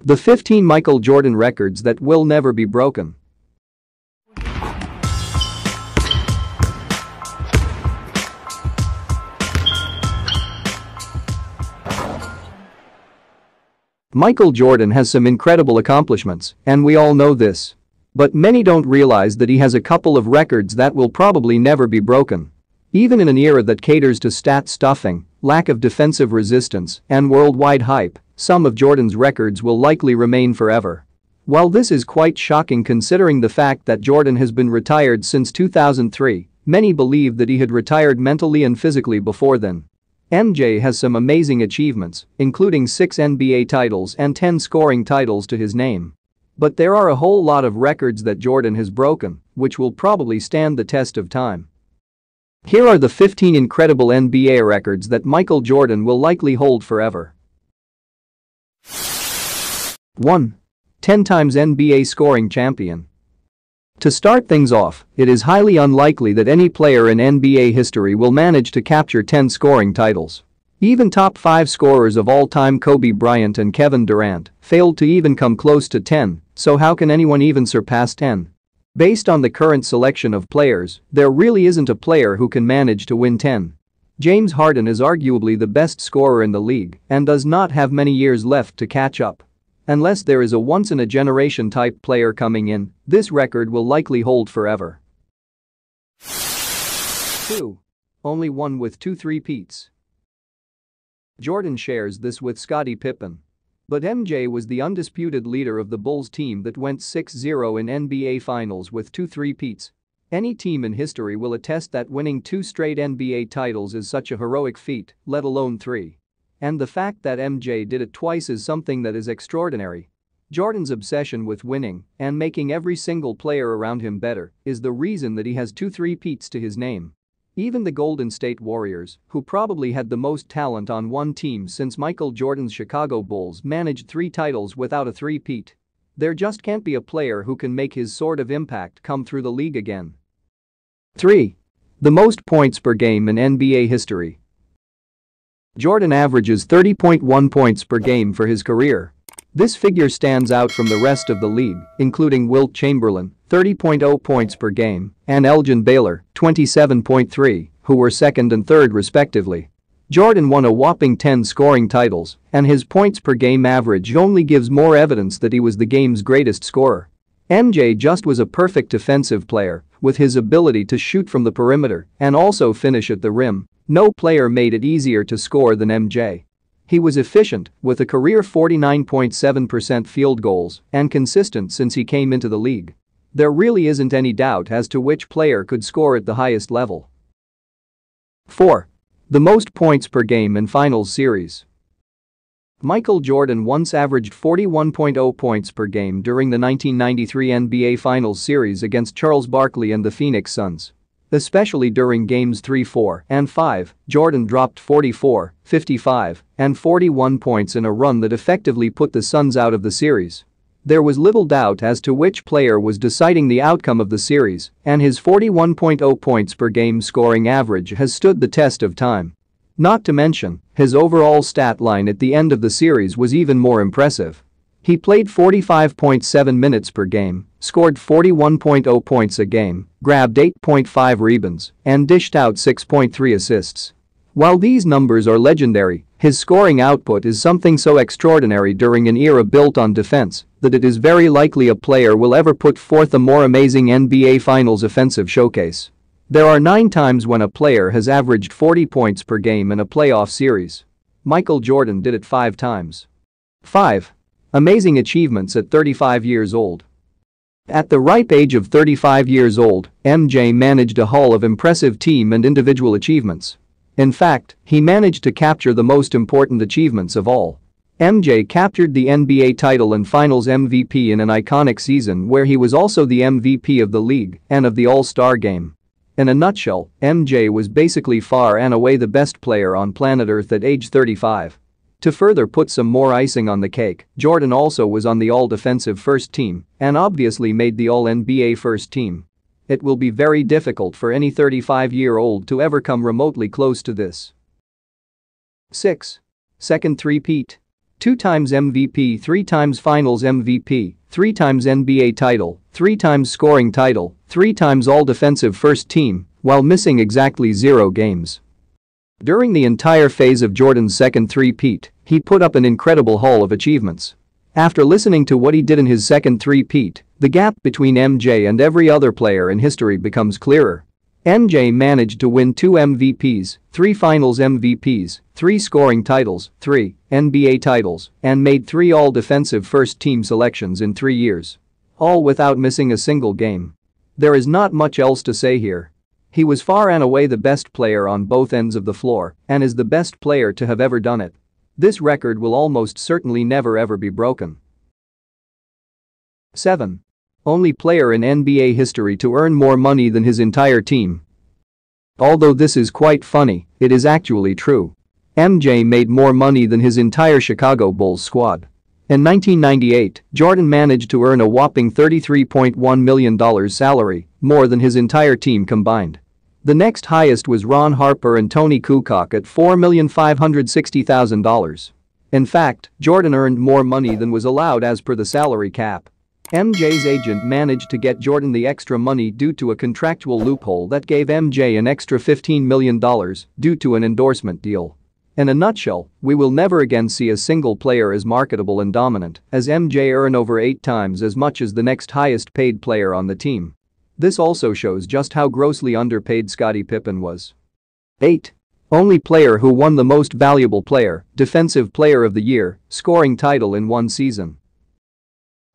The 15 Michael Jordan records that will never be broken. Michael Jordan has some incredible accomplishments, and we all know this. But many don't realize that he has a couple of records that will probably never be broken. Even in an era that caters to stat stuffing, lack of defensive resistance, and worldwide hype, some of Jordan's records will likely remain forever. While this is quite shocking considering the fact that Jordan has been retired since 2003, many believe that he had retired mentally and physically before then. MJ has some amazing achievements, including 6 NBA titles and 10 scoring titles to his name. But there are a whole lot of records that Jordan has broken, which will probably stand the test of time. Here are the 15 incredible NBA records that Michael Jordan will likely hold forever. 1. 10 times NBA scoring champion. To start things off, it is highly unlikely that any player in NBA history will manage to capture 10 scoring titles. Even top 5 scorers of all time Kobe Bryant and Kevin Durant failed to even come close to 10, so how can anyone even surpass 10? Based on the current selection of players, there really isn't a player who can manage to win 10. James Harden is arguably the best scorer in the league and does not have many years left to catch up. Unless there is a once-in-a-generation type player coming in, this record will likely hold forever. 2. Only one with 2 three-peats. Jordan shares this with Scottie Pippen. But MJ was the undisputed leader of the Bulls team that went 6-0 in NBA Finals with 2 three-peats. Any team in history will attest that winning 2 straight NBA titles is such a heroic feat, let alone 3. And the fact that MJ did it twice is something that is extraordinary. Jordan's obsession with winning and making every single player around him better is the reason that he has 2 three-peats to his name. Even the Golden State Warriors, who probably had the most talent on one team since Michael Jordan's Chicago Bulls, managed 3 titles without a three-peat. There just can't be a player who can make his sort of impact come through the league again. 3. The most points per game in NBA history. Jordan averages 30.1 points per game for his career. This figure stands out from the rest of the league, including Wilt Chamberlain, 30.0 points per game, and Elgin Baylor, 27.3, who were second and third respectively. Jordan won a whopping 10 scoring titles, and his points per game average only gives more evidence that he was the game's greatest scorer. MJ just was a perfect defensive player, with his ability to shoot from the perimeter and also finish at the rim. No player made it easier to score than MJ. He was efficient, with a career 49.7% field goals, and consistent since he came into the league. There really isn't any doubt as to which player could score at the highest level. 4. The most points per game in Finals series. Michael Jordan once averaged 41.0 points per game during the 1993 NBA Finals series against Charles Barkley and the Phoenix Suns. Especially during Games 3, 4, and 5, Jordan dropped 44, 55, and 41 points in a run that effectively put the Suns out of the series. There was little doubt as to which player was deciding the outcome of the series, and his 41.0 points per game scoring average has stood the test of time. Not to mention, his overall stat line at the end of the series was even more impressive. He played 45.7 minutes per game, scored 41.0 points a game, grabbed 8.5 rebounds, and dished out 6.3 assists. While these numbers are legendary, his scoring output is something so extraordinary during an era built on defense that it is very likely a player will ever put forth a more amazing NBA Finals offensive showcase. There are 9 times when a player has averaged 40 points per game in a playoff series. Michael Jordan did it 5 times. 5. Amazing achievements at 35 years old. At the ripe age of 35 years old, MJ managed a haul of impressive team and individual achievements. In fact, he managed to capture the most important achievements of all. MJ captured the NBA title and Finals MVP in an iconic season where he was also the MVP of the league and of the All-Star game. In a nutshell, MJ was basically far and away the best player on planet Earth at age 35. To further put some more icing on the cake, Jordan also was on the All-Defensive First Team and obviously made the All-NBA First Team. It will be very difficult for any 35-year-old to ever come remotely close to this. 6. Second three-peat. 2 times MVP, 3 times Finals MVP, 3 times NBA title, 3 times scoring title, 3 times All-Defensive First Team, while missing exactly 0 games. During the entire phase of Jordan's second three-peat, he put up an incredible haul of achievements. After listening to what he did in his second three-peat, the gap between MJ and every other player in history becomes clearer. MJ managed to win 2 MVPs, 3 Finals MVPs, 3 scoring titles, 3 NBA titles, and made 3 All-Defensive First Team selections in 3 years. All without missing a single game. There is not much else to say here. He was far and away the best player on both ends of the floor and is the best player to have ever done it. This record will almost certainly never ever be broken. 7. Only player in NBA history to earn more money than his entire team. Although this is quite funny, it is actually true. MJ made more money than his entire Chicago Bulls squad. In 1998, Jordan managed to earn a whopping $33.1 million salary, more than his entire team combined. The next highest was Ron Harper and Tony Kukoc at $4,560,000. In fact, Jordan earned more money than was allowed as per the salary cap. MJ's agent managed to get Jordan the extra money due to a contractual loophole that gave MJ an extra $15 million due to an endorsement deal. In a nutshell, we will never again see a single player as marketable and dominant as MJ earn over 8 times as much as the next highest paid player on the team. This also shows just how grossly underpaid Scottie Pippen was. 8. Only player who won the Most Valuable Player, Defensive Player of the Year, scoring title in one season.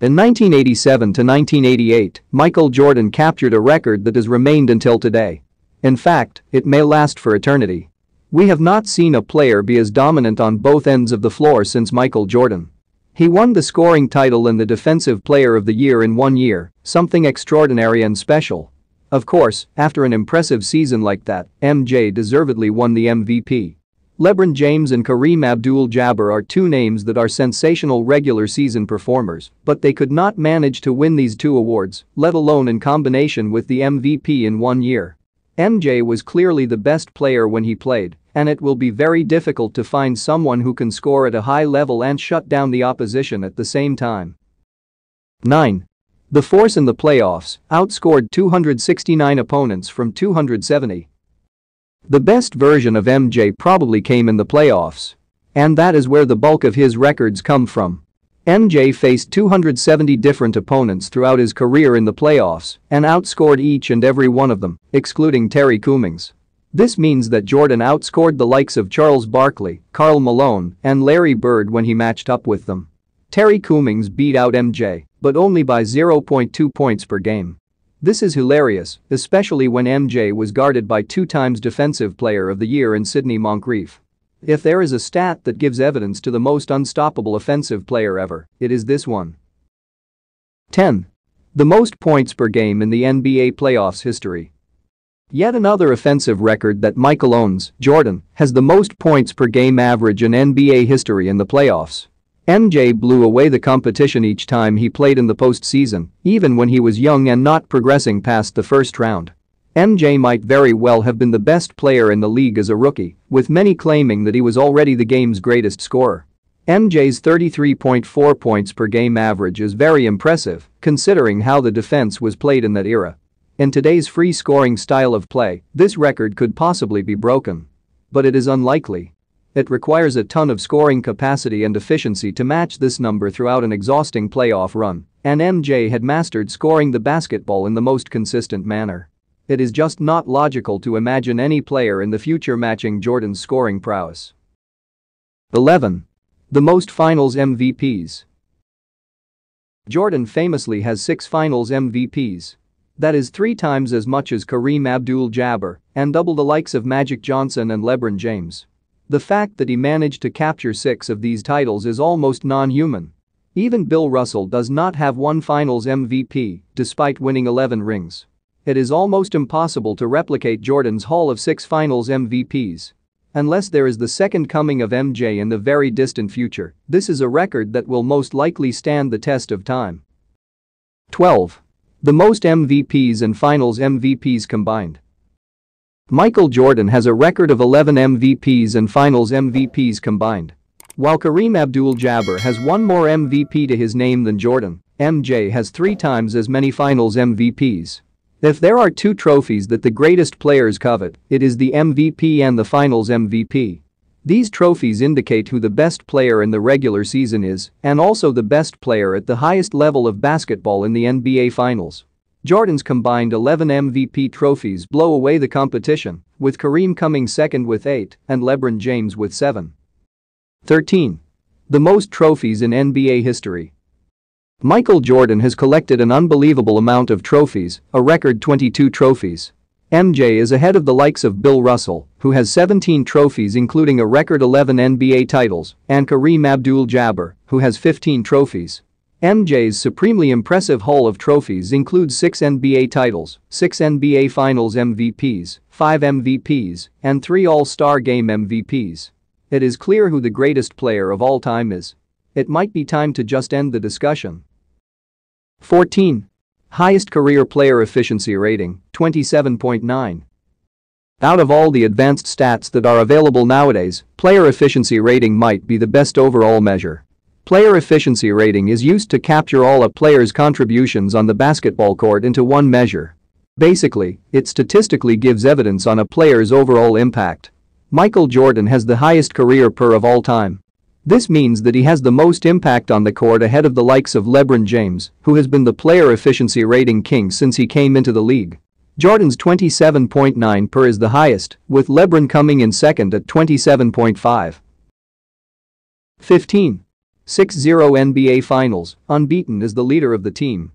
In 1987 to 1988, Michael Jordan captured a record that has remained until today. In fact, it may last for eternity. We have not seen a player be as dominant on both ends of the floor since Michael Jordan. He won the scoring title and the Defensive Player of the Year in 1 year, something extraordinary and special. Of course, after an impressive season like that, MJ deservedly won the MVP. LeBron James and Kareem Abdul-Jabbar are 2 names that are sensational regular season performers, but they could not manage to win these 2 awards, let alone in combination with the MVP in 1 year. MJ was clearly the best player when he played, and it will be very difficult to find someone who can score at a high level and shut down the opposition at the same time. 9. The Force in the playoffs outscored 269 opponents from 270. The best version of MJ probably came in the playoffs. And that is where the bulk of his records come from. MJ faced 270 different opponents throughout his career in the playoffs and outscored each and every one of them, excluding Terry Cummings. This means that Jordan outscored the likes of Charles Barkley, Karl Malone, and Larry Bird when he matched up with them. Terry Cummings beat out MJ, but only by 0.2 points per game. This is hilarious, especially when MJ was guarded by 2 times Defensive Player of the Year in Sidney Moncrief. If there is a stat that gives evidence to the most unstoppable offensive player ever, it is this one. 10. The most points per game in the NBA playoffs history. Yet another offensive record that Michael owns, Jordan, has the most points per game average in NBA history in the playoffs. MJ blew away the competition each time he played in the postseason, even when he was young and not progressing past the first round. MJ might very well have been the best player in the league as a rookie, with many claiming that he was already the game's greatest scorer. MJ's 33.4 points per game average is very impressive, considering how the defense was played in that era. In today's free-scoring style of play, this record could possibly be broken. But it is unlikely. It requires a ton of scoring capacity and efficiency to match this number throughout an exhausting playoff run, and MJ had mastered scoring the basketball in the most consistent manner. It is just not logical to imagine any player in the future matching Jordan's scoring prowess. 11. The most Finals MVPs. Jordan famously has 6 Finals MVPs. That is 3 times as much as Kareem Abdul-Jabbar and double the likes of Magic Johnson and LeBron James. The fact that he managed to capture 6 of these titles is almost non-human. Even Bill Russell does not have 1 Finals MVP, despite winning 11 rings. It is almost impossible to replicate Jordan's haul of 6 Finals MVPs. Unless there is the second coming of MJ in the very distant future, this is a record that will most likely stand the test of time. 12. The most MVPs and Finals MVPs combined. Michael Jordan has a record of 11 MVPs and Finals MVPs combined. While Kareem Abdul-Jabbar has one more MVP to his name than Jordan, MJ has 3 times as many finals MVPs. If there are 2 trophies that the greatest players covet, it is the MVP and the finals MVP. These trophies indicate who the best player in the regular season is and also the best player at the highest level of basketball in the NBA Finals. Jordan's combined 11 MVP trophies blow away the competition, with Kareem coming second with 8 and LeBron James with 7. 13. The most trophies in NBA history. Michael Jordan has collected an unbelievable amount of trophies, a record 22 trophies. MJ is ahead of the likes of Bill Russell, who has 17 trophies including a record 11 NBA titles, and Kareem Abdul-Jabbar, who has 15 trophies. MJ's supremely impressive haul of trophies includes 6 NBA titles, 6 NBA Finals MVPs, 5 MVPs, and 3 All-Star Game MVPs. It is clear who the greatest player of all time is. It might be time to just end the discussion. 14. Highest career player efficiency rating, 27.9. Out of all the advanced stats that are available nowadays, player efficiency rating might be the best overall measure. Player efficiency rating is used to capture all a player's contributions on the basketball court into one measure. Basically, it statistically gives evidence on a player's overall impact. Michael Jordan has the highest career PER of all time. This means that he has the most impact on the court ahead of the likes of LeBron James, who has been the player efficiency rating king since he came into the league. Jordan's 27.9 PER is the highest, with LeBron coming in second at 27.5. 15. 6-0 NBA Finals, unbeaten is the leader of the team.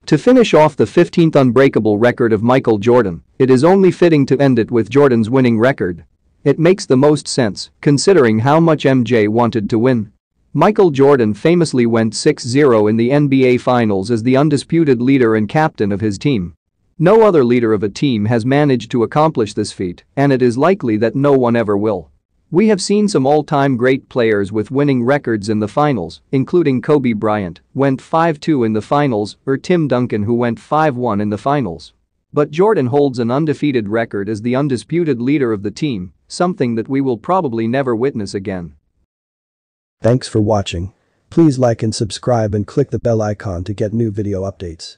To finish off the 15th unbreakable record of Michael Jordan, it is only fitting to end it with Jordan's winning record. It makes the most sense, considering how much MJ wanted to win. Michael Jordan famously went 6-0 in the NBA Finals as the undisputed leader and captain of his team. No other leader of a team has managed to accomplish this feat, and it is likely that no one ever will. We have seen some all-time great players with winning records in the finals, including Kobe Bryant, went 5-2 in the finals, or Tim Duncan, who went 5-1 in the finals. But Jordan holds an undefeated record as the undisputed leader of the team, something that we will probably never witness again. Thanks for watching. Please like and subscribe and click the bell icon to get new video updates.